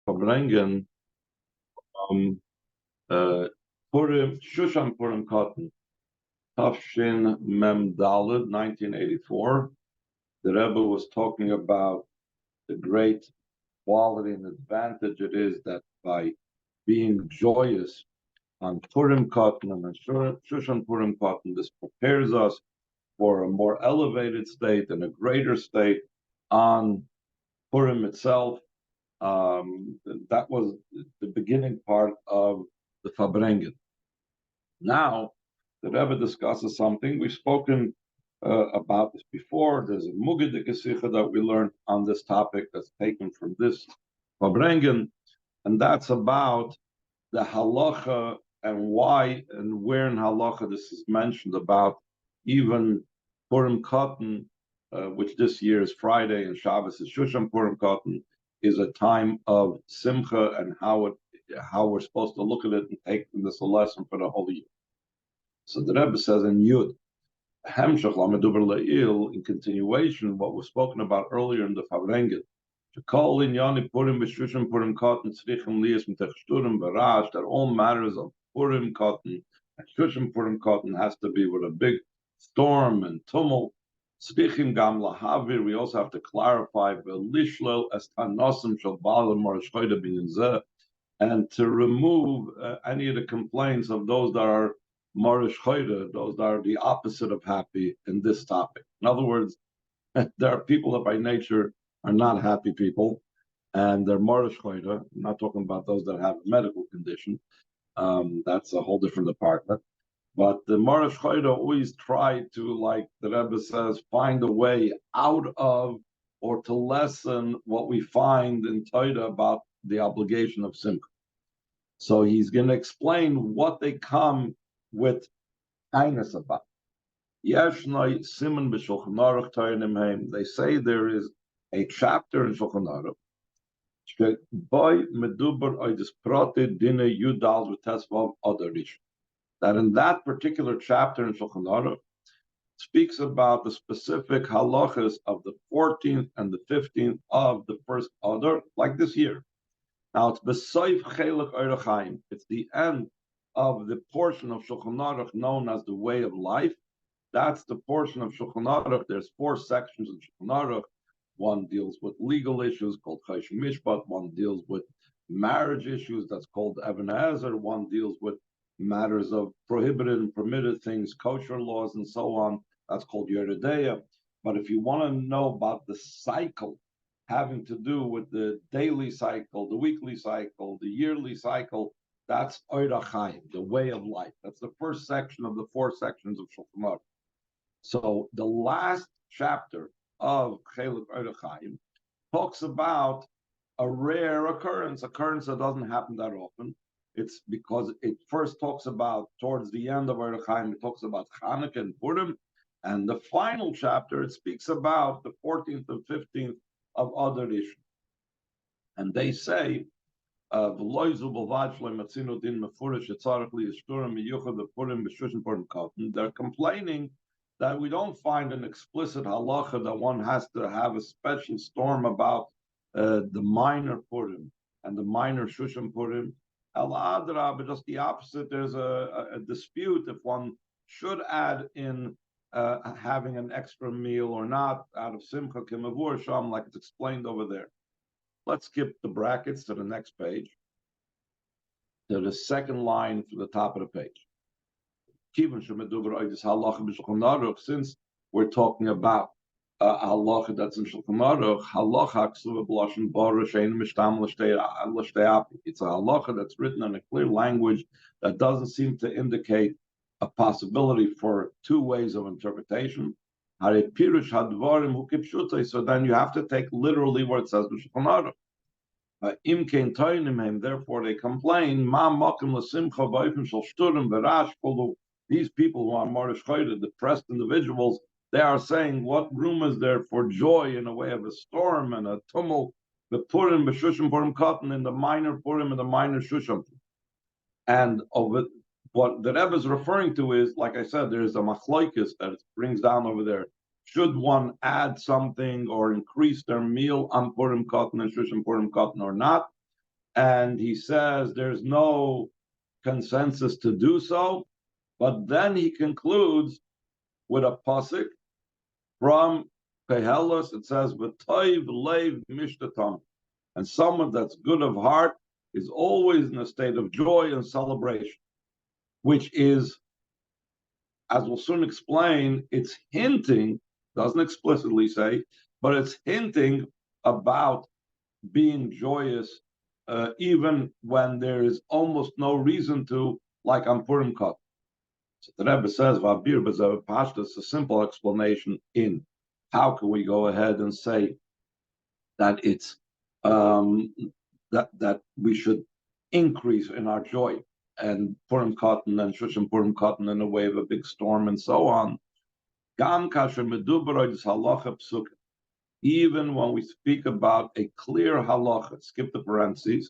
Farbrengen, um, Purim, Shushan Purim Katan, Tafshin Mem Daled, 1984. The Rebbe was talking about the great quality and advantage it is that by being joyous on Purim Katan and on Shushan Purim Katan, this prepares us for a more elevated state and a greater state on Purim itself. That was the beginning part of the Farbrengen. Now, the Rebbe discusses something. We've spoken about this before. There's a Mugadik Sikha that we learned on this topic that's taken from this Farbrengen, and that's about the halacha and why and where in halacha this is mentioned about even Purim Katan, which this year is Friday and Shabbos is Shushan Purim Katan, is a time of Simcha and how we're supposed to look at it and take this a lesson for the whole year. So the Rebbe says in Yud, Hemshach Lameduber Le'il, in continuation, what was spoken about earlier in the Farbrengen, to call in Yani Purim B'Shushan Purim Katan Tzrichim Lias M'Tech Shturim Barash, that all matters of Purim Katan and Shushan Purim Katan has to be with a big storm and tumult. Tzrichim Gam Lahavir, we also have to clarify V'Lishlel Es Tanosim Shal Baal Morish Choyda B'Yinzeh, and to remove any of the complaints of those that are Morish Choyda, those that are the opposite of happy in this topic. In other words, there are people that by nature are not happy people, and they're Morish Choyda. I'm not talking about those that have a medical condition. That's a whole different department. But the Morish Choyda always try to, like the Rebbe says, find a way out of or to lessen what we find in Toida about the obligation of Simcha. So he's going to explain what they come with kindness about. They say there is a chapter in Shulchan Aruch that in that particular chapter in Shulchan Aruch speaks about the specific halachas of the 14th and the 15th of the first Adar, like this year. Now it's B'Soif Chelek Orach Chaim. It's the end of the portion of Shulchan Aruch known as the way of life. That's the portion of Shulchan Aruch. There's 4 sections of Shulchan Aruch. One deals with legal issues called Choshen Mishpat. One deals with marriage issues that's called Even Ezer. One deals with matters of prohibited and permitted things, kosher laws, and so on. That's called Yeredeya. But if you want to know about the cycle having to do with the daily cycle, the weekly cycle, the yearly cycle, that's Orach Chaim, the way of life. That's the first section of the 4 sections of Shulchan Aruch. So the last chapter of Chelek Orach Chaim talks about a rare occurrence that doesn't happen that often. It's because it first talks about, towards the end of Orach Chaim, it talks about Chanukah and Purim, and the final chapter, it speaks about the 14th and 15th of other issues. And they say, they're complaining that we don't find an explicit halacha that one has to have a special storm about the minor Purim and the minor Shushan Purim. But just the opposite. There's a dispute if one should add in having an extra meal or not out of Simcha Kimavur Sham, like it's explained over there. Let's skip the brackets to the next page, to the second line from the top of the page. Since we're talking about halacha that's in Shulchan Aruch, it's a halacha that's written in a clear language that doesn't seem to indicate a possibility for 2 ways of interpretation. So then you have to take literally what it says in Shulchan Aruch. Therefore they complain, these people who are Morish Choyda, depressed individuals, they are saying, what room is there for joy in a way of a storm and a tumult? The Purim, the Shushan Purim Katan, in the minor Purim and the minor Shushan. And over what the Rebbe is referring to is, like I said, there is a machlokes that it brings down over there. Should one add something or increase their meal on Purim Katan and Shushan Purim Katan or not? and he says there's no consensus to do so, but then he concludes with a pasuk from Kehelos. It says, "V'toiv leiv mishtatam," and someone that's good of heart is always in a state of joy and celebration, which is, as we'll soon explain, it's hinting, doesn't explicitly say, but it's hinting about being joyous, even when there is almost no reason to, like on Purim Katan. So the Rebbe says, "Va'bir b'zev pashta." It's a simple explanation in how can we go ahead and say that it's that we should increase in our joy, and Purim Katan and Shushan Purim Katan in a way of a big storm and so on. Gam kasher medubar is halacha psukim. Even when we speak about a clear halacha, skip the parentheses.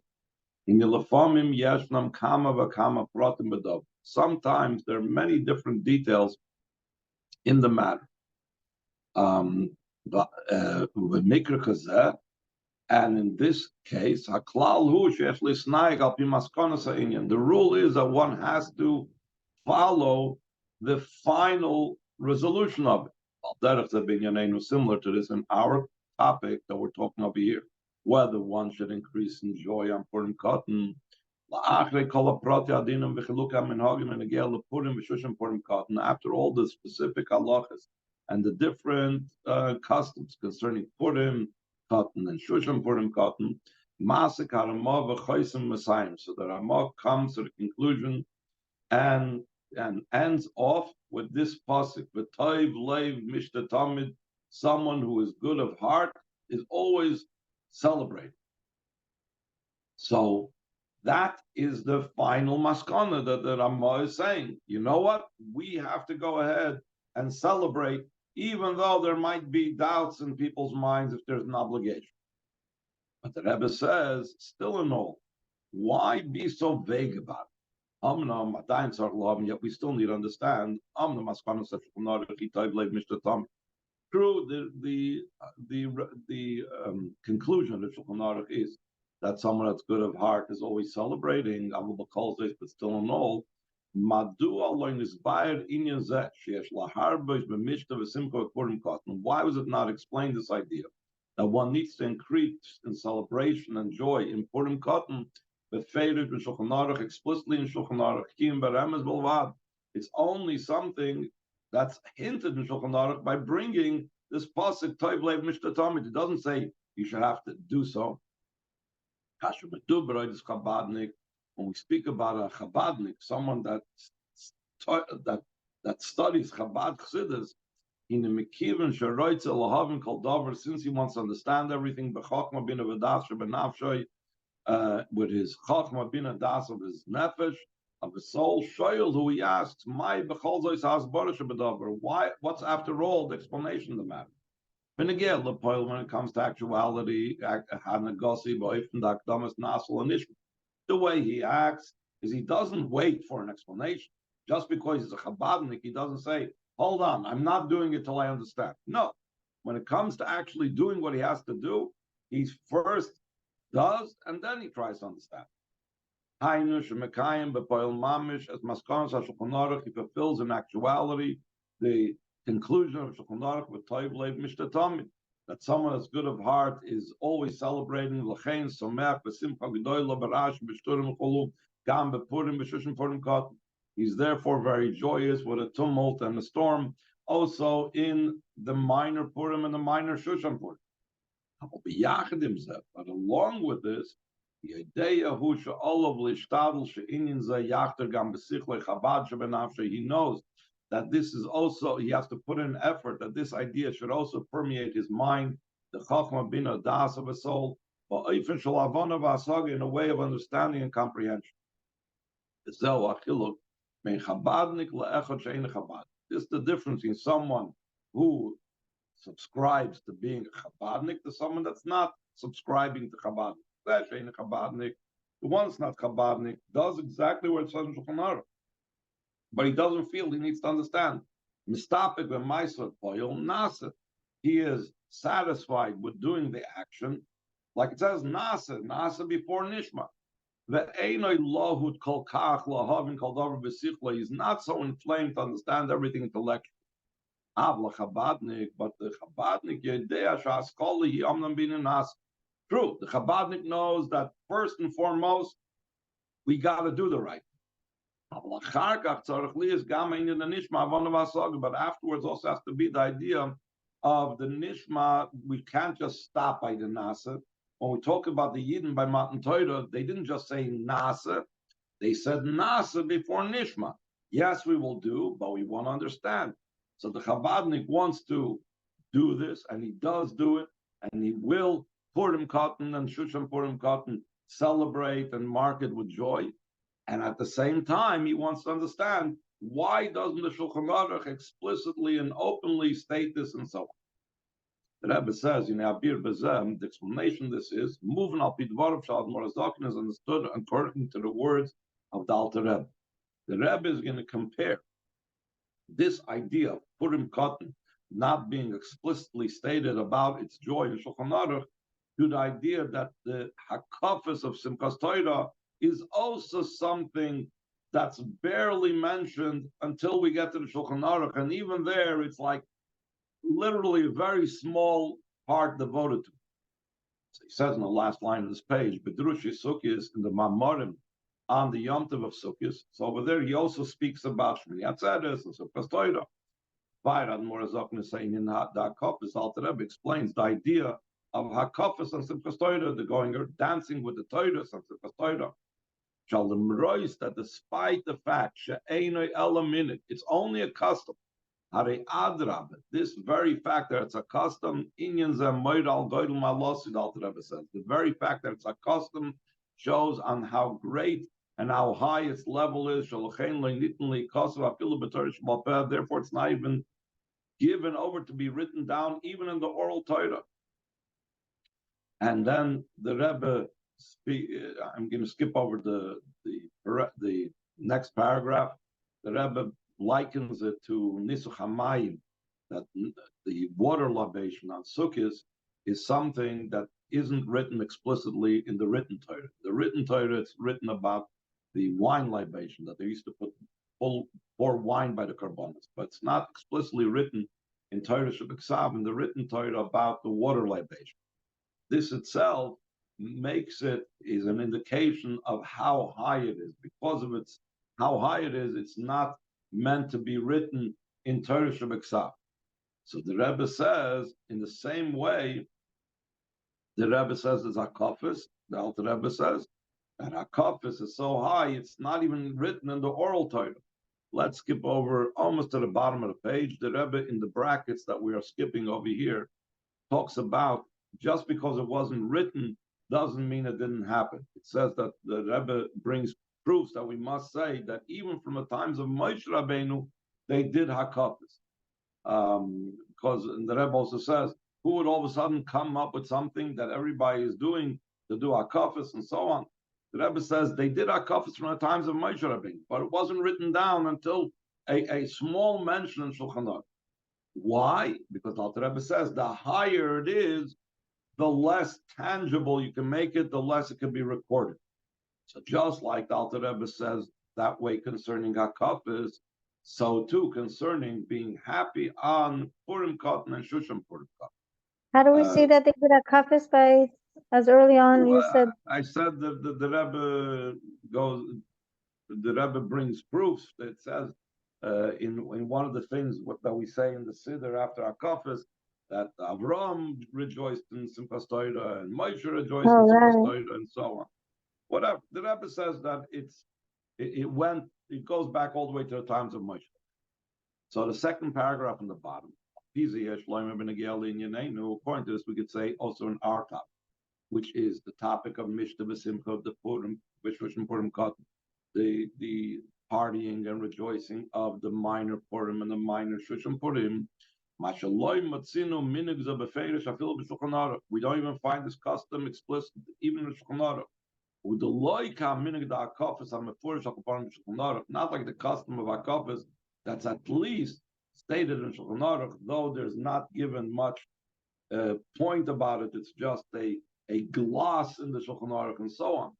In the lefamim yeshnam kama v'kama pratim b'dav. Sometimes there are many different details in the matter. And in this case, the rule is that one has to follow the final resolution of it. Similar to this in our topic that we're talking over here, whether one should increase in joy on Purim Katan. After all the specific halachas and the different customs concerning Purim Katan and Shushan Purim Katan, so that Ramah comes to the conclusion and ends off with this pasuk: "V'toiv leiv mishtatamid." Someone who is good of heart is always celebrating. So that is the final maskana that the Ramah is saying. You know what? We have to go ahead and celebrate, even though there might be doubts in people's minds if there's an obligation. But the Rebbe says, still in all, why be so vague about it? Yet we still need to understand. True, the conclusion of Shulchan Aruch is that someone that's good of heart is always celebrating, but still in all, why was it not explained, this idea that one needs to increase in celebration and joy in Purim Katan, but faded in Shulchan Aruch, explicitly in Shulchan Aruch? It's only something that's hinted in Shulchan Aruch by bringing this pasuk Toiv Leiv Mishtatamid. It doesn't say you should have to do so. When we speak about a Chabadnik, someone that studies Chabad Chassidus, in the Mekivan Sharoitz Elahavim Kol Davar, since he wants to understand everything, b'Chachma Bina V'Das Shebenafshay, with his Chachma Bina Das of his nefesh, of his soul, Shoyel, who he asks, "My b'Chol Zois Hasbara Shebedavar." Why? What's after all the explanation of the matter? When it comes to actuality, the way he acts is he doesn't wait for an explanation. Just because he's a Chabadnik, he doesn't say, "Hold on, I'm not doing it till I understand." No. When it comes to actually doing what he has to do, he first does, and then he tries to understand. He fulfills in actuality the conclusion of Shulchan Aruch with Toiv Leiv Mishtatamid, that someone that's good of heart is always celebrating L'chein Someach B'Simcha G'doyla B'Rash B'Shturim Cholu Gam B'Purim B'Shushan Purim Katan. He's therefore very joyous with a tumult and a storm, also in the minor Purim and the minor Shushan Purim. But along with this, he knows that this is also, he has to put in effort, that this idea should also permeate his mind, the Chachma Bina Das of a soul, in a way of understanding and comprehension. This is the difference in someone who subscribes to being a Chabadnik to someone that's not subscribing to Chabadnik. The one that's not Chabadnik does exactly what it says in Shulchan Aruch, but he doesn't feel he needs to understand. He is satisfied with doing the action, like it says Nasa before Nishma. He's not so inflamed to understand everything intellectually. But the Chabadnik, true, the Chabadnik knows that first and foremost, we got to do the right. But afterwards also has to be the idea of the Nishma. We can't just stop by the Nasa. When we talk about the Yidden by Matan Torah, they didn't just say Nasa, they said Nasa before Nishma. Yes, we will do, but we want to understand. So the Chabadnik wants to do this, and he does do it, and he will Purim Katan and Shushan Purim Katan celebrate and mark it with joy. And at the same time, he wants to understand why doesn't the Shulchan Aruch explicitly and openly state this and so on. The Rebbe says, Abir Bezem, the explanation of this is, moving al Pidvarav Shad Morazakin is understood according to the words of the Alter Rebbe. The Rebbe is going to compare this idea of Purim Katan not being explicitly stated about its joy in Shulchan Aruch to the idea that the hakafas of Simchas Torah is also something that's barely mentioned until we get to the Shulchan Aruch, and even there, it's like literally a very small part devoted to it. So he says in the last line of this page, Bedrushi Sukkis in the Mamorim on the Yom Tov of Sukkis. So over there, he also speaks about Shmini Atzeres and Simchas Torah. Vayrad Morazokne saying in the Hakafas, Alter Rebbe explains the idea of Hakafas and Simchas Torah, the going or dancing with the Torah and Simchas Torah. That despite the fact it's only a custom. This very fact that it's a custom, the very fact that it's a custom shows on how great and how high its level is. Therefore, it's not even given over to be written down, even in the oral Torah. And then the Rebbe I'm going to skip over the next paragraph. The Rebbe likens it to Nisuch HaMayim, that the water libation on Sukkot is something that isn't written explicitly in the written Torah. The written Torah, it's written about the wine libation, that they used to pour wine by the Karbonos, but it's not explicitly written in Torah Shebeksav, in the written Torah, about the water libation. This itself makes it is an indication of how high it is. Because of its how high it is, it's not meant to be written in Torah Shebeksav. So the Rebbe says, in the same way, the Rebbe says there's Hakafis, the Alter Rebbe says, that Hakafis is so high, it's not even written in the oral Torah. Let's skip over almost to the bottom of the page. The Rebbe, in the brackets that we are skipping over here, talks about just because it wasn't written doesn't mean it didn't happen. It says that the Rebbe brings proofs that we must say that even from the times of Moshe Rabbeinu, they did Hakafis. Because the Rebbe also says, who would all of a sudden come up with something that everybody is doing to do Hakafis and so on? The Rebbe says they did Hakafis from the times of Moshe Rabbeinu, but it wasn't written down until a small mention in Shulchan Aruch. Why? Because the Alter Rebbe says the higher it is, the less tangible you can make it, the less it can be recorded. So just like the Alter Rebbe says that way concerning Hakafis, so too concerning being happy on Purim Katan and Shushan Purim Katan. How do we see that they did Hakafis by as early on? You said I said that the Rebbe goes. The Rebbe brings proofs that says in one of the things that we say in the Siddur after Hakafis, that Avram rejoiced in Simchas Torah and Moshe rejoiced in Simchas Torah and so on. Whatever. The Rebbe says that it goes back all the way to the times of Moshe. So the second paragraph on the bottom, according to this, we could say also in our topic, which is the topic of Mishta V'Simcha, the Purim, V'Shushan Purim Katan, the partying and rejoicing of the minor Purim and the minor Shushan Purim. We don't even find this custom explicit even in Shulchan Aruch. Not like the custom of Hakafis that's at least stated in Shulchan Aruch, though there's not given much point about it. It's just a gloss in the Shulchan Aruch and so on.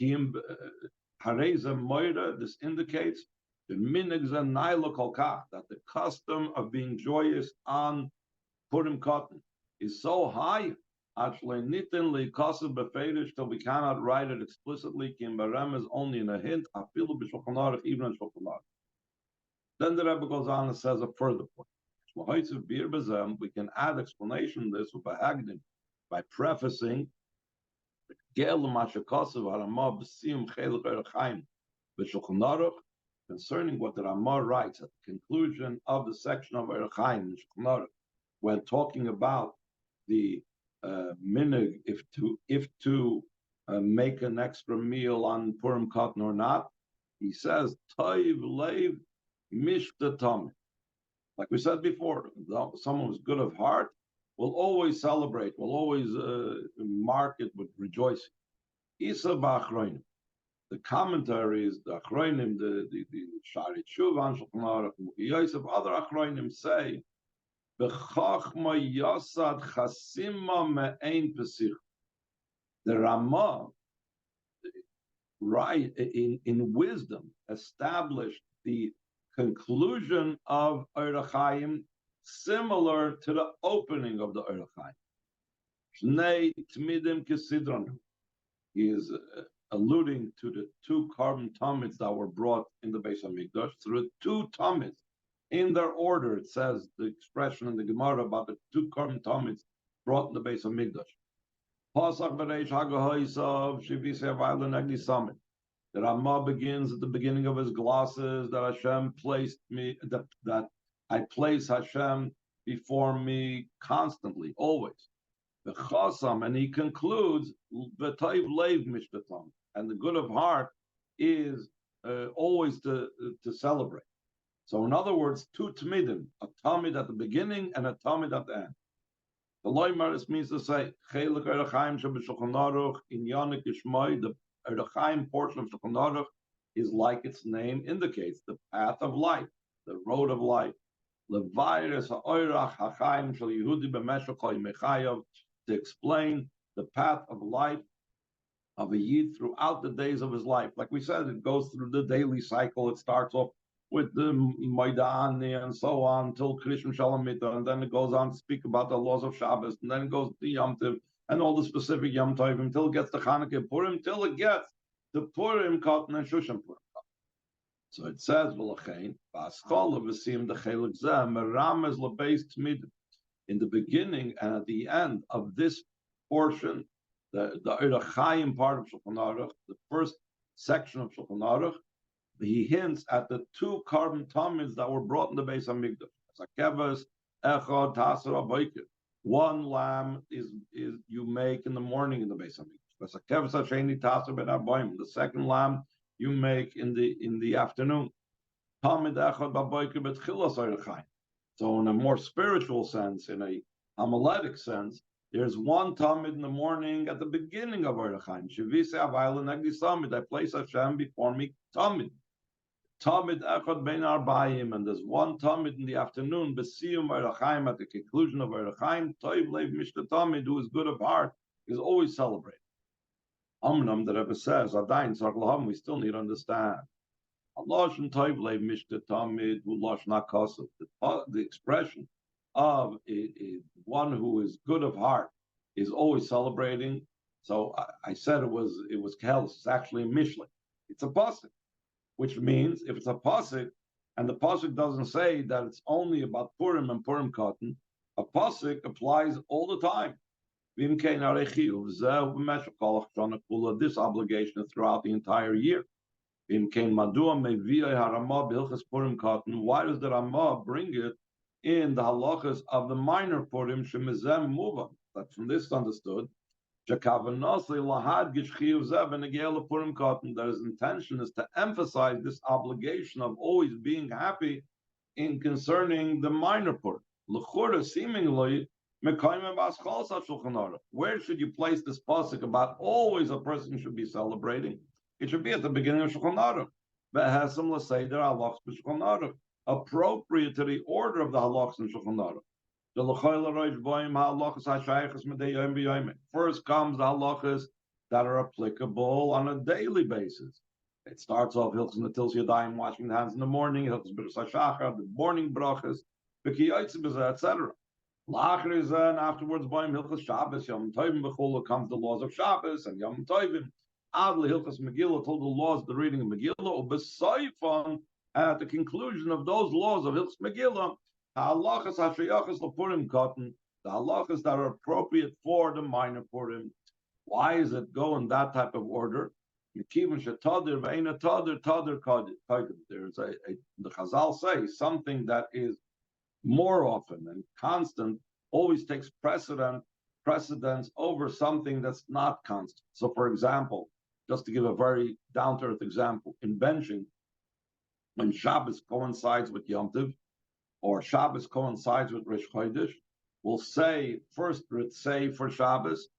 Hareza Moira, this indicates the minig naila kolkach, that the custom of being joyous on Purim Katan is so high, actually nitin likasav beferish, till we cannot write it explicitly. Kim barem is only in a hint. Afilu b'shulchan aruch, even in Shulchan Aruch. Then the Rebbe goes on and says a further point. We can add explanation to this by prefacing concerning what the Ramah writes at the conclusion of the section of Orach Chaim when talking about the minig, if to make an extra meal on Purim Katan or not. He says, Toiv leiv mishtatam. Like we said before, someone who's good of heart will always celebrate, will always mark it with rejoicing. Isa b'achroinim. The commentaries, the achroinim, the Shari Tshuvan, Shulchan Aruch, Yosef, other achroinim say, B'chachma yasad chasima me'ein pesich. The Ramah, right, in wisdom, established the conclusion of Orach Chaim similar to the opening of the Orach Chaim. Shnei tmidim kesidron. He is alluding to the two carbon tamids that were brought in the Beis Hamikdash through two tamids in their order. It says the expression in the Gemara about the two carbon tamids brought in the Beis Hamikdash. Pasach b'reish hagahoisav shivisa v'ayla negdi summit. The Ramah begins at the beginning of his glosses that Hashem placed me, that I place Hashem before me constantly, always. The Chasam, and he concludes, V'tayv leiv mishtatam, and the good of heart is always to celebrate. So in other words, two tamidim, a tamid at the beginning and a tamid at the end. The Loimaris means to say, Chelik Orach Chaim sheb'Shulchan Aruch in Yanik Yishmai, the Orach Chaim portion of Shulchan Aruch is like its name indicates, the path of life, the road of life. Levayrus ha'orach ha'chaim shel Yehudi b'meshach ha'yimechayav, to explain the path of life of a Yid throughout the days of his life. Like we said, it goes through the daily cycle. It starts off with the Maidani and so on until Krishna Shalamita, and then it goes on to speak about the laws of Shabbos, and then it goes to Yom Tov and all the specific Yom Tov until it gets to Chanukah Purim, till it gets to Purim Katan and Shushan Purim. So it says, "V'lachein ba'aschol v'sim dechelik zeh meramez lebeis tmidim." In the beginning and at the end of this portion, the Orach Chaim part of Shulchan Aruch, the first section of Shulchan Aruch, he hints at the two carbon tamids that were brought in the Beis Hamikdash. Sakevas echad taser abayker. One lamb is you make in the morning in the Beis Hamikdash. Sakevas hasheni taser ben abayim. The second lamb you make in the afternoon. Tamid echad babayker betchilas Orach Chaim. So in a more spiritual sense, in a homiletic sense, there's one tamid in the morning at the beginning of Orach Chaim. Shivisa avayla negdi samid. I place Hashem before me tamid. Tamid echad bein arbayim, and there's one tamid in the afternoon. Besiyum Orach Chaim, at the conclusion of Orach Chaim. Toiv leiv mishta tamid, who is good of heart, is always celebrated. Amnam, the Rebbe says, Adayin tzarich laham, we still need to understand. The expression of one who is good of heart is always celebrating. So I said it was kehelis. It's actually a mishli. It's a pasuk, which means if it's a pasuk and the pasuk doesn't say that it's only about Purim and Purim Katan, a pasuk applies all the time. This obligation is throughout the entire year. Why does the Ramah bring it in the halachas of the minor Purim? That from this understood that his intention is to emphasize this obligation of always being happy in concerning the minor Purim. Seemingly, where should you place this pasuk about always a person should be celebrating? It should be at the beginning of Shulchan Aruch, appropriate to the order of the halachas in Shulchan Aruch. First comes the halachas that are applicable on a daily basis. It starts off Hilchos Netilas Yadayim, washing the hands in the morning, Hilchos B'Rus HaShachar, the morning brachas, etc. And afterwards, Baim Hilchos Shabbos, Yom Tovim B'Chula, comes the laws of Shabbos and Yom Tovim. Adli Hilchos Megillah, told the laws, the reading of Megillah, U'B'Soifon, at the conclusion of those laws of Hilchos Megillah, Ha'alachas HaShayachas LaPurim Katan, the halachas that are appropriate for the minor Purim. Why is it go in that type of order? There's the Chazal say something that is more often and constant always takes precedence over something that's not constant. So, for example, just to give a very down-to-earth example, in benching, when Shabbos coincides with Yom Tov, or Shabbos coincides with Rosh Chodesh, we'll say first Ritzei for Shabbos,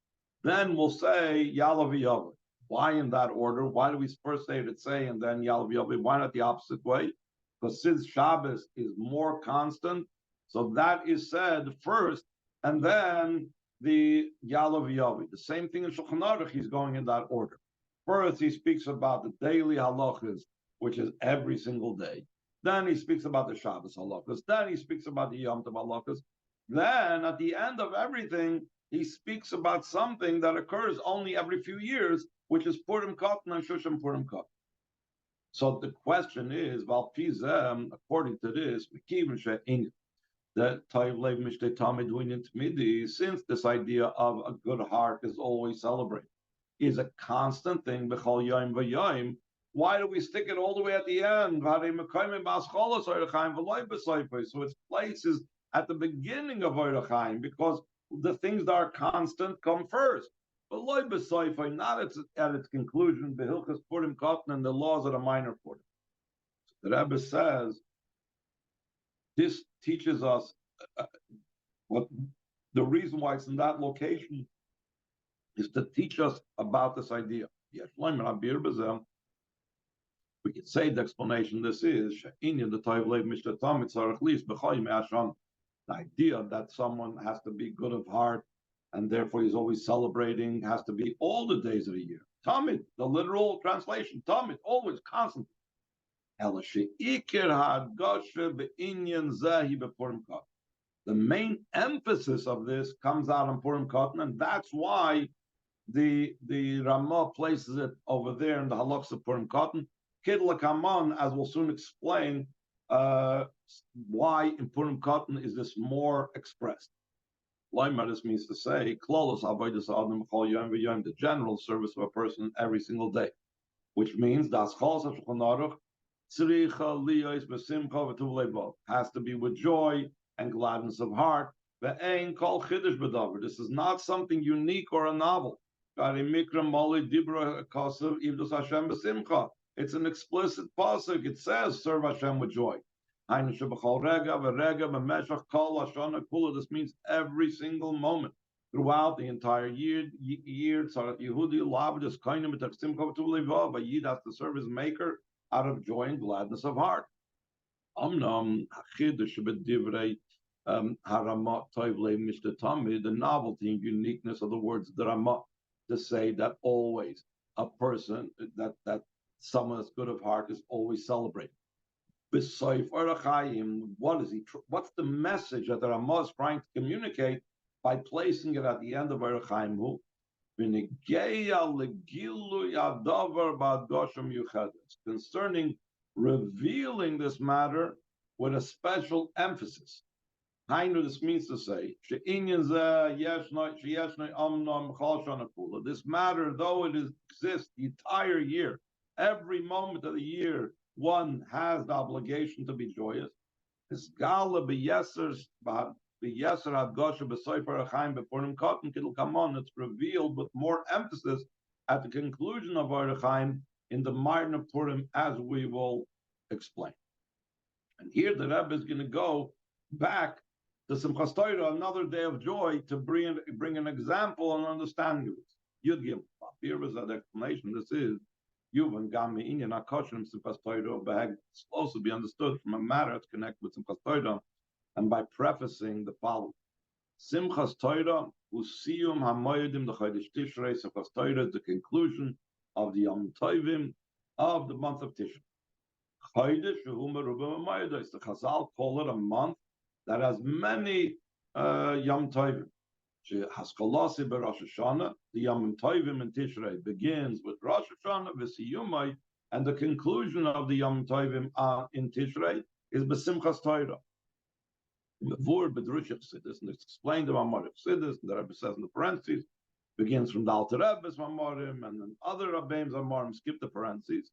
then we'll say Yalav Yaveh. Why in that order? Why do we first say Ritzei and then Yalav Yaveh? Why not the opposite way? Because since Shabbos is more constant, so that is said first, and then the Yalav Yaveh. The same thing in Shulchan Aruch, he's going in that order. First, he speaks about the daily halachas, which is every single day. Then he speaks about the Shabbos halachas. Then he speaks about the Yom Tov halachas. Then, at the end of everything, he speaks about something that occurs only every few years, which is Purim Katan and Shushan Purim Katan. So the question is, according to this, since this idea of a good heart is always celebrated, is a constant thing, why do we stick it all the way at the end? So its place is at the beginning of Orach Chaim, because the things that are constant come first. But loy b'soifai, not at its conclusion, Behilchas Purim Katan and the laws of the minor Purim. So the Rebbe says, this teaches us what the reason why it's in that location is to teach us about this idea. We could say the explanation this is the idea that someone has to be good of heart and therefore he's always celebrating has to be all the days of the year. Tamid, the literal translation, Tamid, always, constantly. The main emphasis of this comes out in Purim Katan, and that's why the Ramah places it over there in the halachas of Purim Katan. Kidla Kaman, as we'll soon explain, why in Purim Katan is this more expressed. This means to say, the general service of a person every single day, which means has to be with joy and gladness of heart. This is not something unique or a novel. It's an explicit pasuk. It says, serve Hashem with joy. This means every single moment throughout the entire year. Yid has to serve his maker out of joy and gladness of heart. The novelty and uniqueness of the words of the Ramah to say that always a person, that someone that's good of heart is always celebrated. What is he? What's the message that the Ramah is trying to communicate by placing it at the end of Orach Chaim? Concerning revealing this matter with a special emphasis. This means to say, this matter, though it exists the entire year, every moment of the year, one has the obligation to be joyous. It's revealed with more emphasis at the conclusion of Orach Chaim in the minor Purim, as we will explain. And here the Rebbe is going to go back to Simchas Torah, another day of joy, to bring an example and understanding of this. Yud Gimel. Here is that explanation. This is Yuvan Gami Inyan Akoshem Simchas Torah Behag. It's supposed to be understood from a matter that's connected with Simchas Torah, and by prefacing the following. Simchas Torah usiyum hamoyedim the Chodesh Tishrei. Simchas Torah is the conclusion of the Yom Tovim of the month of Tishrei. Chodesh shehu merubah hamoyedos. The Chazal call it a month that has many Yom Tovim. Haskolasi beRosh Hashanah. The Yom Tovim in Tishrei begins with Rosh Hashanah v'siyumai, and the conclusion of the Yom Tovim in Tishrei is b'Simchas Torah. Before Bedrush Chassidus, and it's explained in Mamar Chassidus, and the Rebbe says in the parentheses, begins from the Alter Rebbe's Mamarim, and then other Rebbeim's Mamarim skip the parentheses.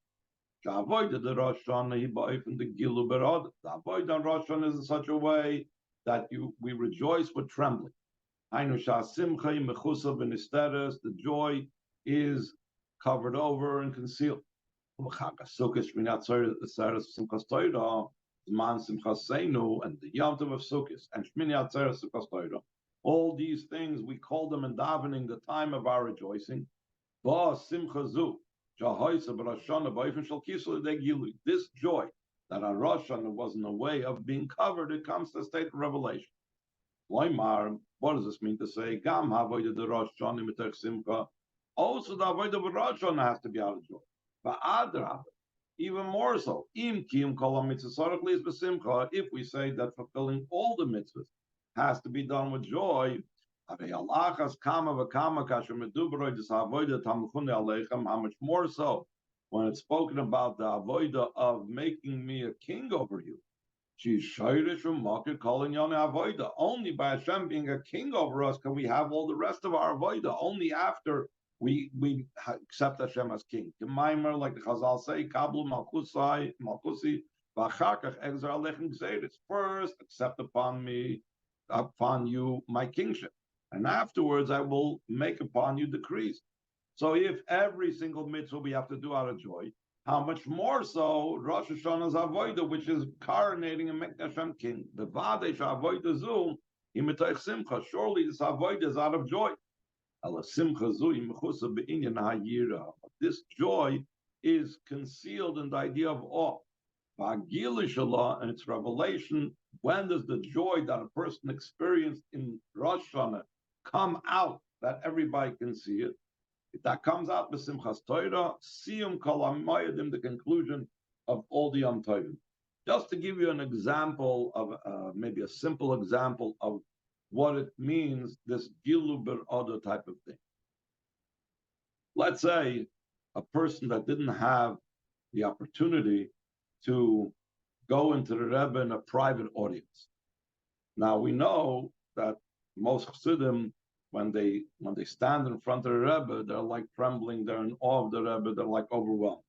The avoid the Rosh Hashanah, he ba'ifin the Gilu berad. The avoid on Rosh Hashanah is in such a way that we rejoice with trembling. Hainu Simcha mechusa b'nisteres. The joy is covered over and concealed. Man Simchas Seinu and the Yom Tov of Sukkot and Shmini Atzeres Simchas Torah. All these things we call them in davening the time of our rejoicing. This joy that on Rosh Hashanah was in a way of being covered, it comes to the state of revelation. What does this mean to say? Gam havodah the Rosh Hashanah mitach Simcha. Also, the avodah of Rosh Hashanah has to be out of joy. But even more so, if we say that fulfilling all the mitzvahs has to be done with joy, how much more so when it's spoken about the avodah of making me a king over you. Only by Hashem being a king over us can we have all the rest of our avodah. Only after we accept Hashem as king. Like the Chazal say, Kablu Malkusi, V'achakach Exer Alechem Gzeiris. First, accept upon you my kingship, and afterwards I will make upon you decrees. So if every single mitzvah we have to do out of joy, how much more so Rosh Hashanah's avodah, which is coronating and making Hashem king. The Vadesh avodah zu imitoich simcha. Surely this avodah is out of joy. This joy is concealed in the idea of awe. And its revelation, when does the joy that a person experienced in Rosh Hashanah come out that everybody can see it? If that comes out b'Simchas Torah, siyum kol hamoedim, the conclusion of all the Yom Tovim. Just to give you an example of maybe a simple example of what it means, this gilu ber'odah type of thing. Let's say a person that didn't have the opportunity to go into the Rebbe in a private audience. Now we know that most Chassidim, when they stand in front of the Rebbe, they're like trembling, they're in awe of the Rebbe, they're like overwhelmed.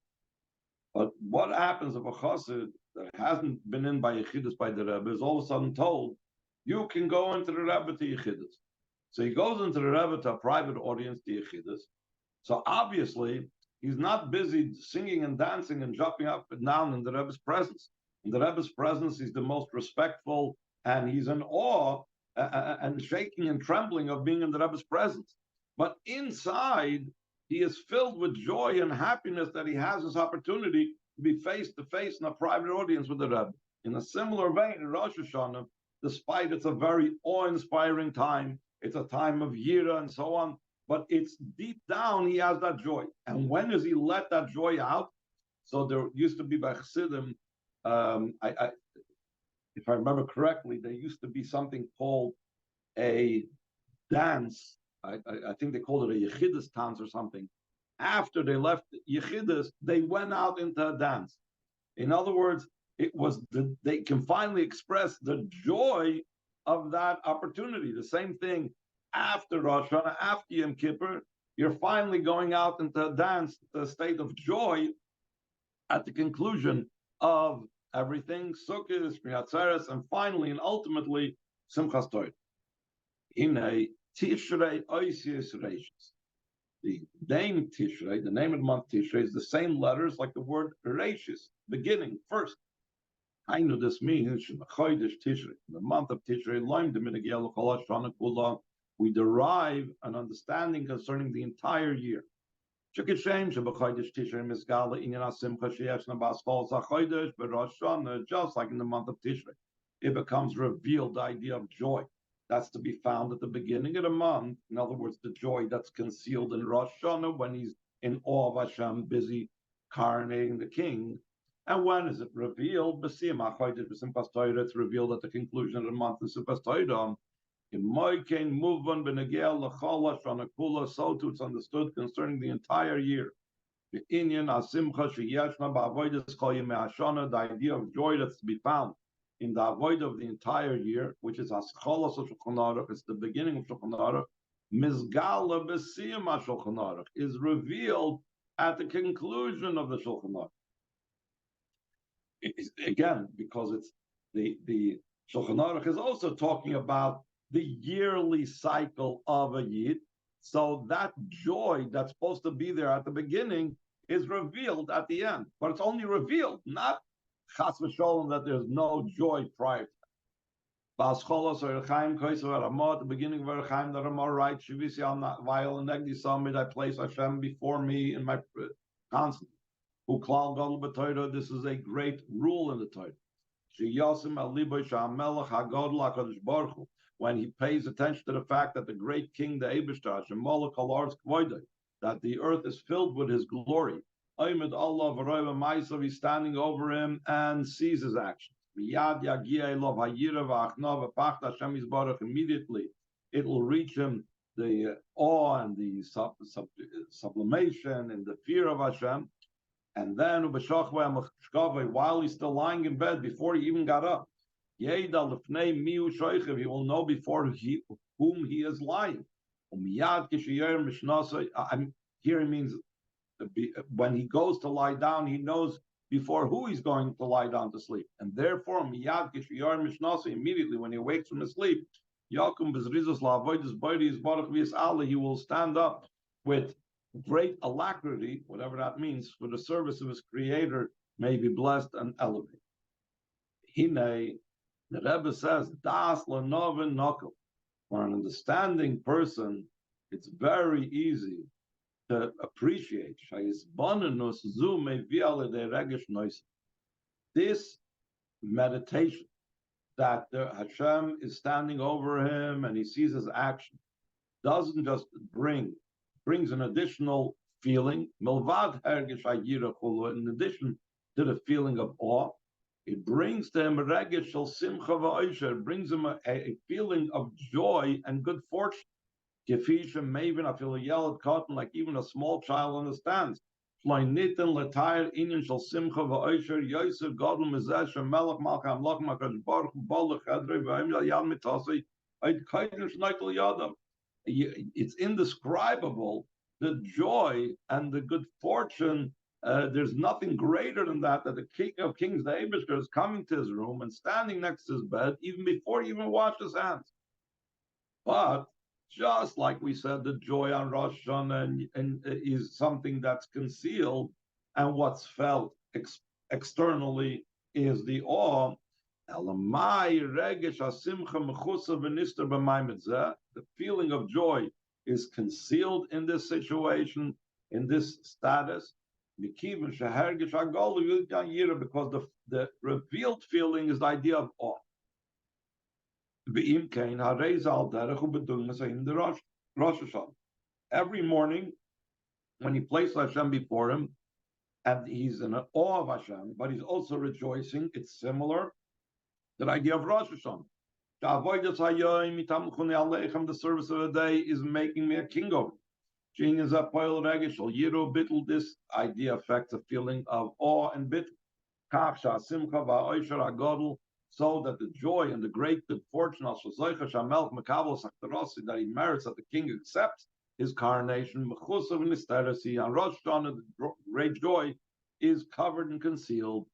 But what happens if a Chassid that hasn't been in by Yechidus by the Rebbe is all of a sudden told, you can go into the Rebbe to Yechidus. So he goes into the Rebbe to a private audience to Yechidus. So obviously, he's not busy singing and dancing and jumping up and down in the Rebbe's presence. In the Rebbe's presence, he's the most respectful, and he's in awe and shaking and trembling of being in the Rebbe's presence. But inside, he is filled with joy and happiness that he has this opportunity to be face to face in a private audience with the Rebbe. In a similar vein, in Rosh Hashanah, despite it's a very awe-inspiring time, it's a time of Yira and so on, but it's deep down, he has that joy. And when does he let that joy out? So there used to be by Chassidim, if I remember correctly, there used to be something called a dance. I think they called it a Yechidus dance or something. After they left Yechidus, they went out into a dance. In other words, they can finally express the joy of that opportunity. The same thing after Rosh Hashanah, after Yom Kippur, you're finally going out into a dance, the state of joy at the conclusion of everything, Sukkot, Shmini Atzeres, and finally and ultimately Simchas Torah. In a Tishrei Oisius Reishis. The name Tishrei, the name of the month Tishrei, is the same letters like the word Reishis, beginning, first. I know this means Tishrei, the month of Tishrei, we derive an understanding concerning the entire year. Just like in the month of Tishrei, it becomes revealed the idea of joy. that's to be found at the beginning of the month. In other words, the joy that's concealed in Rosh Hashanah when he's in awe of Hashem, busy coronating the king. And when is it revealed? It's revealed at the conclusion of the month in Simchas Torah. In Moikein Muvon Benegel Lachol Shana Kula, so too it's understood concerning the entire year. The Inyan Asimcha Sheyeshna Ba'avodas Kol Yemei Hashana, the idea of joy that's to be found in the avoid of the entire year, which is Ascholos of Shulchan Aruch, it's the beginning of Shulchan Aruch. Mizgala B'siyam HaShulchan Aruch is revealed at the conclusion of the Shulchan Aruch. Again, because it's the Shulchan Aruch is also talking about the yearly cycle of a Yid. So that joy that's supposed to be there at the beginning is revealed at the end. But it's only revealed, not chas v'sholem that there's no joy prior to that. At the beginning of Erechaim, the Ramah writes, Shivisi al vayel negdi samid, I place Hashem before me in my constant. Uklal gadol b'Torah, this is a great rule in the Torah. Sheyasim al liboy sha'amelech hagadol hakadosh baruch hu. When he pays attention to the fact that the great king, the Eibishter, Shemolech al arz kvoidei, that the earth is filled with his glory. Oymed Allah v'roiv ma'asav, he's standing over him and sees his actions. Miyad yagia elov hayira v'achna v'pacht Hashem yisbarach, immediately it will reach him the awe and the sublimation and the fear of Hashem. And then while he's still lying in bed, before he even got up, he will know before whom he is lying. Here he means when he goes to lie down, he knows before who he's going to lie down to sleep. And therefore, immediately when he wakes from his sleep, he will stand up with great alacrity, whatever that means, for the service of his Creator, may be blessed and elevated. Hine, the Rebbe says, Das lenovin nokel. For an understanding person, it's very easy to appreciate this meditation that Hashem is standing over him and he sees his action doesn't just brings an additional feeling, milvad hergish hayira chulu, in addition to the feeling of awe, it brings to him regesh shel simcha va'osher, brings him a feeling of joy and good fortune. Kefisha maven, I feel a yell at Katan, like even a small child understands. Floiniten letayr inyan shel simcha va'osher yosef gadol mezeh shemelach malcham lach makadosh baruch hu balach hadrei v'ayim yal mitasi ayit kaidin shnaitel yadav. It's indescribable, the joy and the good fortune. There's nothing greater than that the King of Kings, the Eibishter, is coming to his room and standing next to his bed, even before he even washed his hands. But just like we said, the joy on Rosh Hashanah is something that's concealed, and what's felt externally is the awe. The feeling of joy is concealed in this situation, in this status, because the revealed feeling is the idea of awe. Every morning, when he places Hashem before him, and he's in awe of Hashem, but he's also rejoicing, it's similar. The idea of Rosh Hashanah. The service of the day is making me a king over. This idea affects a feeling of awe and bit. So that the joy and the great good fortune that he merits, that the king accepts his coronation, and Rosh Hashanah, the great joy is covered and concealed.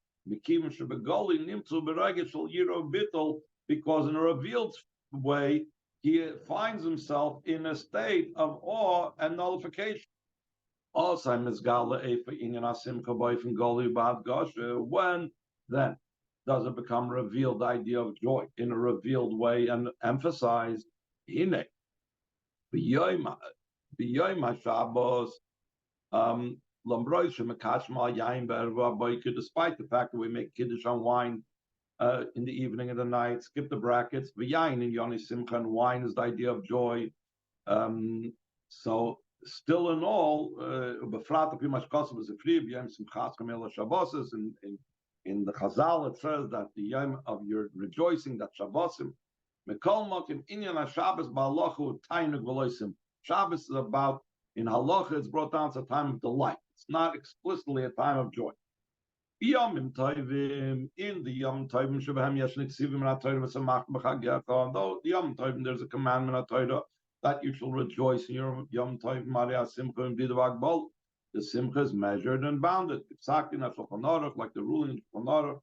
Because in a revealed way, he finds himself in a state of awe and nullification. When then does it become revealed, the idea of joy in a revealed way and emphasized? Despite the fact that we make kiddush on wine in the evening and the night. Skip the brackets. V'yayin in Yoni Simcha, and wine is the idea of joy. So still in all, befrat of Pimash Kosev is a free b'yam Simchas Kamela Shabbos. In the Chazal, it says that the yom of your rejoicing, that Shabbosim, Mekol Mokim Inyan HaShabbos Ba'alochu Tainug V'loisim. Shabbos is about, in halacha, it's brought down to a time of delight. It's not explicitly a time of joy. Yomim Tovim, in the Yom Tovim Shebehem Yeshnik Sivim HaTorah V'Samach B'Chagecha. Though the Yom Tovim, there's a commandment of Torah that you shall rejoice in your Yom Tovim Maria Simcha and Bidavag Bol. The Simcha is measured and bounded. Psakin HaShulchan Aruch, like the ruling of Shulchan Aruch.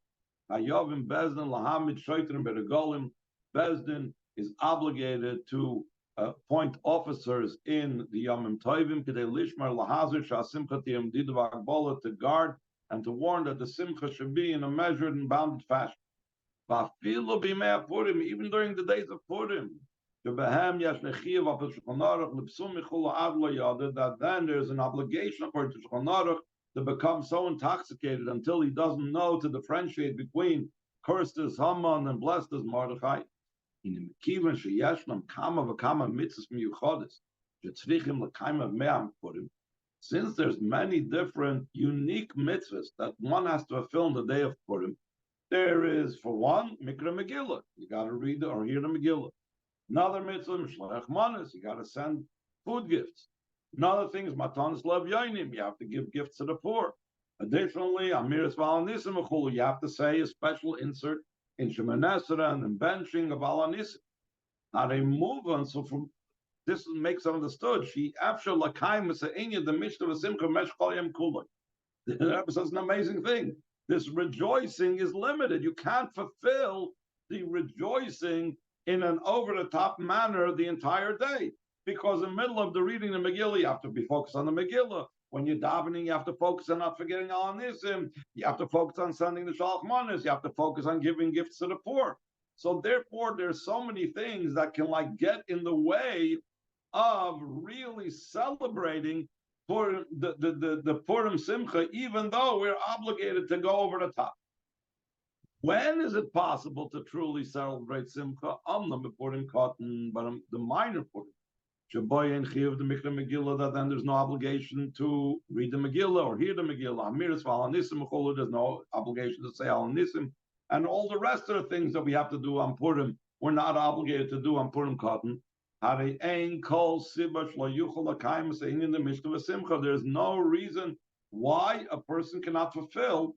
Hayovim Bezdin Lahamid Shoitrim Beregolim. Bezdin is obligated to appoint officers in the Yomim Tovim Kedei Lishmar Lahazir Shasimcha Tiyam Didavag Bol, to guard and to warn that the Simcha should be in a measured and bounded fashion. Even during the days of Purim, that then there's an obligation according to Shulchan Aruch to become so intoxicated until he doesn't know to differentiate between cursed is Haman and blessed is Mordechai. Since there's many different unique mitzvahs that one has to fulfill on the day of Purim, there is, for one, Mikra Megillah. You got to read or hear the Megillah. Another mitzvah, Mishlech Manas. You got to send food gifts. Another thing is Matanis Lev Yoinim. You have to give gifts to the poor. Additionally, Amiris Valanisim Achulu. You have to say a special insert in Shemoneh Esrei and benching of Valanisim. Now they move on. So from this makes understood. She after Lakaim Masainya the Mishnah of Simcha Meshchal Yom Kulay. That was an amazing thing. This rejoicing is limited. You can't fulfill the rejoicing in an over-the-top manner the entire day, because in the middle of the reading the Megillah, you have to be focused on the Megillah. When you're davening, you have to focus on not forgetting Alanism. You have to focus on sending the Shalach Manas. You have to focus on giving gifts to the poor. So therefore, there's so many things that can get in the way of really celebrating for the Purim Simcha, even though we're obligated to go over the top. When is it possible to truly celebrate Simcha? The Purim Katan, but the minor Purim. Shaboy and Chiyuv the Mikra Megillah, that then there's no obligation to read the Megillah or hear the Megillah. Amiris Valanisim, there's no obligation to say Alanisim. And all the rest of the things that we have to do on Purim, we're not obligated to do on Purim Katan. There's no reason why a person cannot fulfill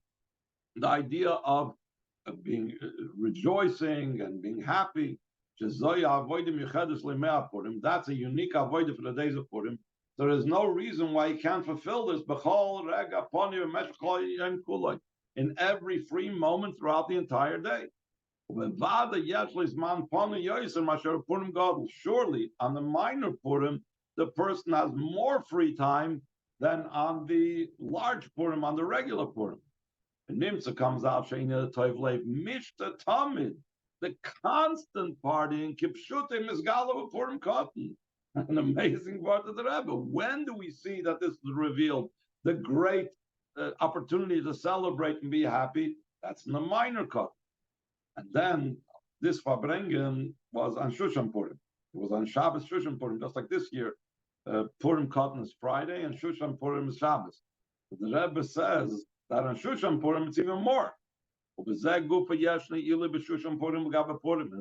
the idea of being rejoicing and being happy. That's a unique avodah for the days of Purim. So there's no reason why he can't fulfill this in every free moment throughout the entire day. Surely on the minor Purim, the person has more free time than on the large Purim, on the regular Purim. And Nimtza comes out, Mishta Tamid, the constant partying, Kipshutim is Gala Purim Katan. An amazing part of the Rebbe. When do we see that this is revealed? The great opportunity to celebrate and be happy, that's in the minor Katan. And then this Farbrengen was on Shushan Purim. It was on Shabbos Shushan Purim, just like this year. Purim Katan is Friday and Shushan Purim is Shabbos. But the Rebbe says that on Shushan Purim it's even more. And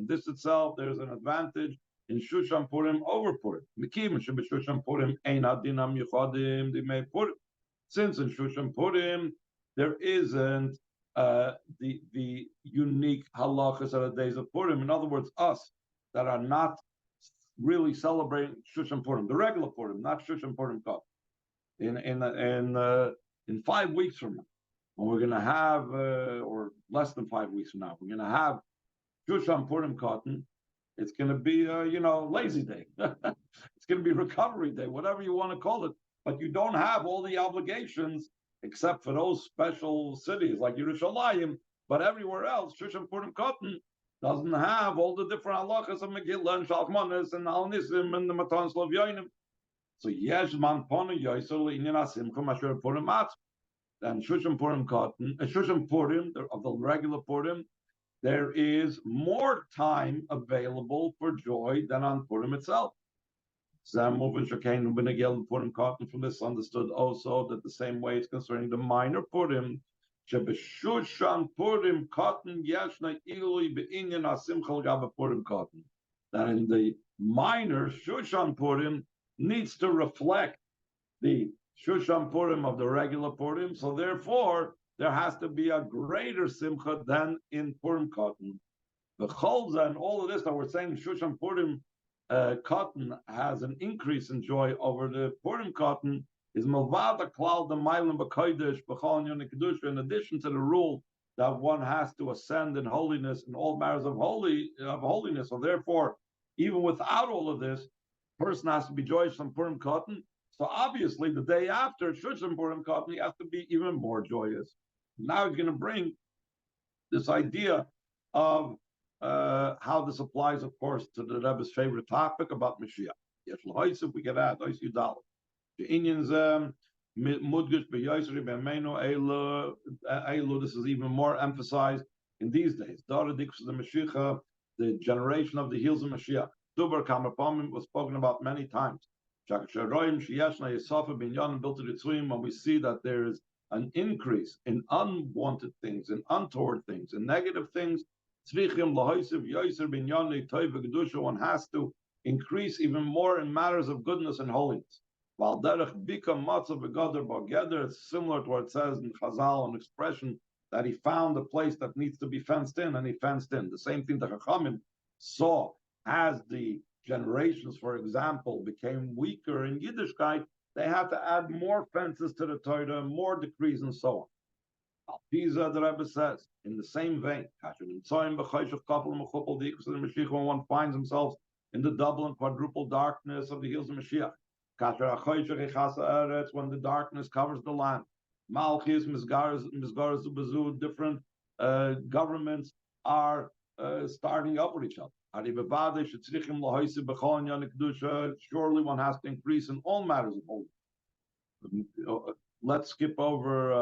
this itself, there's an advantage in Shushan Purim over Purim. Since in Shushan Purim there isn't the unique halachas of the days of Purim. In other words, us that are not really celebrating Shushan Purim, the regular Purim, not Shushan Purim Katan. In 5 weeks from now, when we're going to have, or less than 5 weeks from now, we're going to have Shushan Purim Katan. It's going to be, lazy day. It's going to be recovery day, whatever you want to call it. But you don't have all the obligations except for those special cities like Yerushalayim, but everywhere else, Shushan Purim Katan doesn't have all the different halachas of Megillah and Shalchmanis and Alnisim and the Matan Slav Yoinim. So Yesh Man Ponu Yoisel Inyan Asimcha Masher Purim Matz. And Shushan Purim Katan, Shushan Purim of the regular Purim there is more time available for joy than on Purim itself. From this understood also that the same way it's concerning the minor Purim, Shushan Purim Katan Yashna Ilui Be'inyan Asimchal Gaba Purim Katan. That in the minor Shushan Purim needs to reflect the Shushan Purim of the regular Purim, so therefore there has to be a greater Simcha than in Purim Katan. The Cholza and all of this that we're saying Shushan Purim Katan has an increase in joy over the Purim Katan is Milvada Klal the Mailim B'Kodesh B'Chol Yonei Kedusha. In addition to the rule that one has to ascend in holiness in all matters of holiness, so therefore, even without all of this, person has to be joyous on Purim Katan. So obviously, the day after Shushan Purim Katan, he has to be even more joyous. Now he's going to bring this idea of how this applies, of course, to the Rebbe's favorite topic about Mashiach. Yes, if we get out, the Indians, this is even more emphasized in these days. The generation of the heels of Mashiach. Dubar Kamapamim was spoken about many times. When we see that there is an increase in unwanted things, in untoward things, in negative things, one has to increase even more in matters of goodness and holiness. While derech bika matzav begader bageder, it's similar to what it says in Chazal, an expression that he found a place that needs to be fenced in, and he fenced in. The same thing the Chachamim saw as the generations, for example, became weaker in Yiddishkeit, they had to add more fences to the Torah, more decrees, and so on. Pisa, the Rebbe says, in the same vein, when one finds himself in the double and quadruple darkness of the heels of Mashiach, when the darkness covers the land, Malchis, Mizgaras, different governments are starting up with each other. Surely one has to increase in all matters of holiness. Let's skip over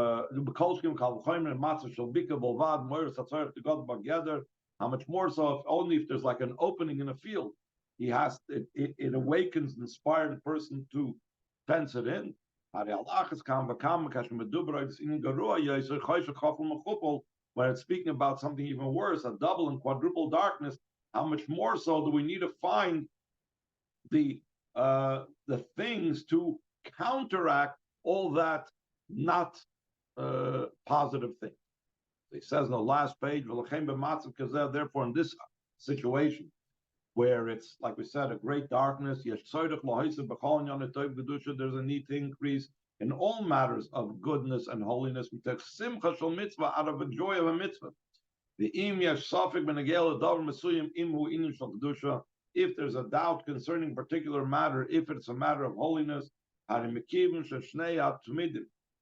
how much more so if only if there's like an opening in a field, it awakens an inspired person to fence it in. When it's speaking about something even worse, a double and quadruple darkness, how much more so do we need to find the things to counteract all that not positive things. He says on the last page, therefore in this situation, where it's, like we said, a great darkness, there's a need to increase in all matters of goodness and holiness. We take simcha shel mitzvah out of the joy of a mitzvah. If there's a doubt concerning a particular matter, if it's a matter of holiness,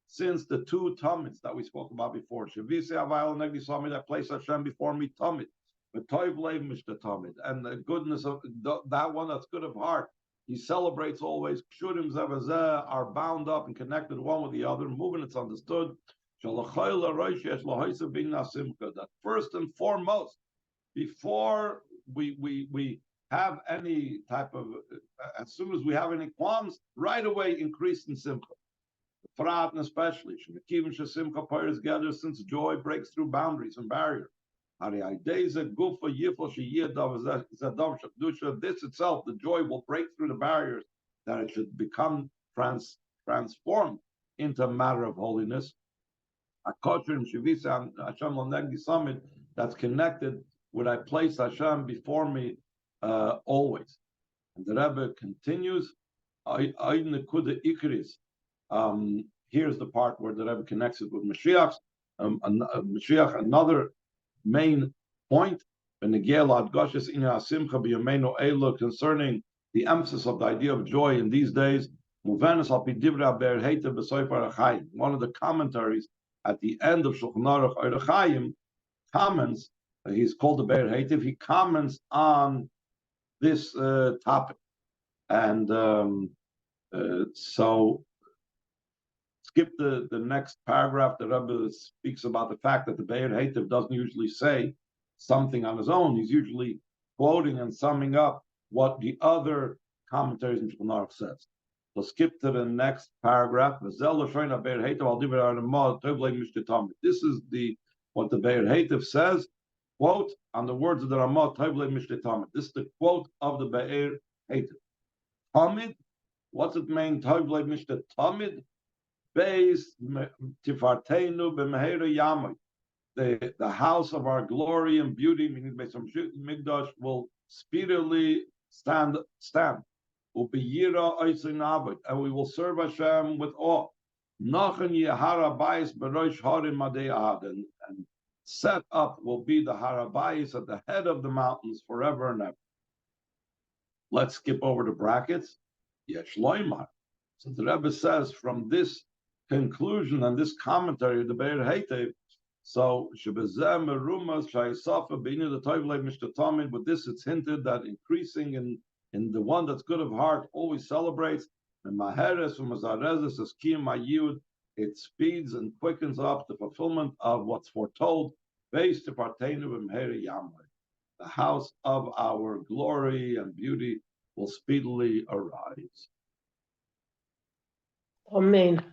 since the two Talmids that we spoke about before, that place Hashem before me, Talmid, and the goodness of that one that's good of heart, he celebrates always. Kshurim zevazeh are bound up and connected one with the other. Moving, it's understood. That first and foremost, before we have any type of, as soon as we have any qualms, right away increase in simcha. Frat especially, since joy breaks through boundaries and barriers. This itself, the joy will break through the barriers that it should become transformed into a matter of holiness. That's connected with I place Hashem before me always. And the Rebbe continues, here's the part where the Rebbe connects it with Mashiach. Mashiach, another main point, concerning the emphasis of the idea of joy in these days. One of the commentaries at the end of Shulchan Aruch Orach Chaim comments, he's called the Be'er Heitiv, he comments on this topic. And so skip the next paragraph. The Rebbe speaks about the fact that the Be'er Heitiv doesn't usually say something on his own. He's usually quoting and summing up what the other commentaries in Shulchan Aruch says. So skip to the next paragraph. This is what the Be'er Heitev says. Quote on the words of the Ramah. This is the quote of the Be'er Heitev. Tamid. What's it mean? Tovlei Mishte Tamid. Beis Tifarteinu b'Meheira Yamai. The house of our glory and beauty, meaning Beis Hamikdash, will speedily stand. Ubiyira Oisinavit, and we will serve Hashem with awe. Nachan Yehara Bayis Berosh Harim Madei Ad, and set up will be the Harabayis at the head of the mountains forever and ever. Let's skip over the brackets. Yesh Loimar. So the Rebbe says from this conclusion and this commentary of the Be'er Heitev, so Shebezeh Merumas Shayisafa B'Inu the Tovlei Mishta Tamid. With this, it's hinted that increasing in the one that's good of heart always celebrates. And Maheres Umazarezes is Kiyum Mayud. It speeds and quickens up the fulfillment of what's foretold. Based to Parteinu B'Meheira Yamai. The house of our glory and beauty will speedily arise. Amen.